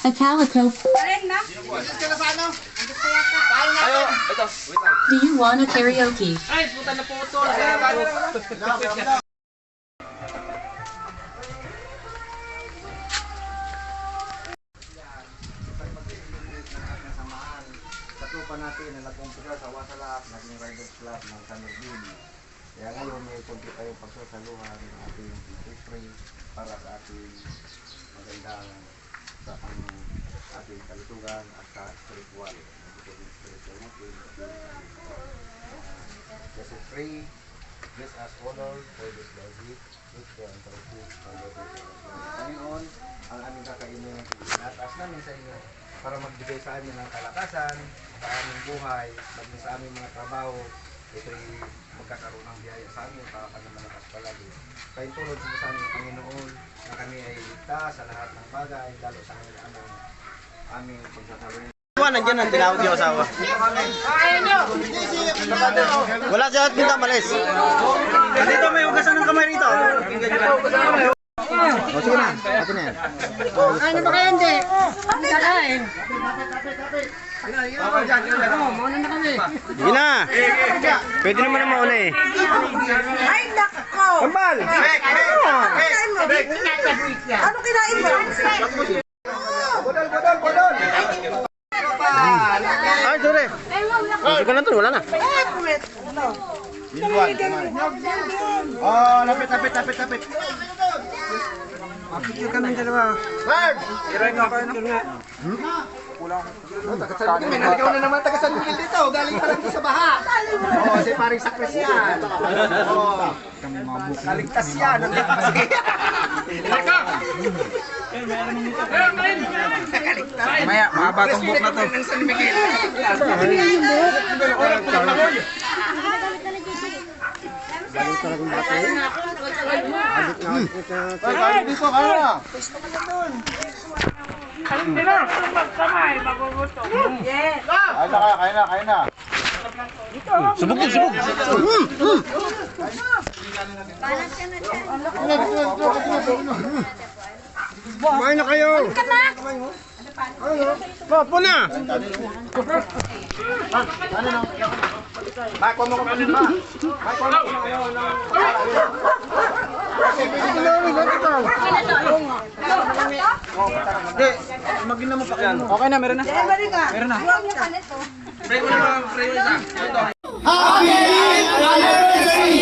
A calico. Do you want a karaoke? Ay, puta na po ito. Sa tropa natin na nag-umpisa sa Wasalak, naging Riders Club ng Kanergin. Kaya ngayon may konti tayong pagsasaluhan ng ating history para sa ating magandang sa ating kalusugan at sa spiritual. Spiritual natin. This is free. This as honor for this logic. Which the authority for the Panginoon, ang aming kakainin, inataas namin sa inyo para magbigay sa amin ng kalakasan sa aming buhay, maging sa aming mga trabaho. Ito'y magkakaroon ng biyaya sa amin para kami malakas palagi. Kayong tulad po sa aming Panginoon na kami ay ligtas sa lahat ng bagay, lalo sa aming pagsasaluhin. Nandiyan ang tinawag yung asawa. Wala siya at pinta malis. Dito may ugasan ng kamay rito. O sige na, atin na yan. Ano ba kayo hindi? Ang dalain. Sige na. Pwede naman na mauna eh. Ay, nako! Kambal! Ano kinain mo? Bodol! Ay, sorry. Gusto ko na to, wala na. Oh, lapit. Picture kami dalawa. Bird! Ikaw na naman taga-San Miguel dito. Galing pa lang dito sa baha. Oo, si paring sakres yan. Oo. Kaligtas yan. Maya, mabatong book na to. Galing talagang bata eh. Abit nga. Galing dito, kaya na. Kaya na. Subok yun, subok. Kumain na kayo. Papo na. Bako mo ko pa. Bako mo ko. Hindi, magina mo pa yan. Okay na, meron na. Meron na. Pray mo na, pray mo isa. Happy anniversary!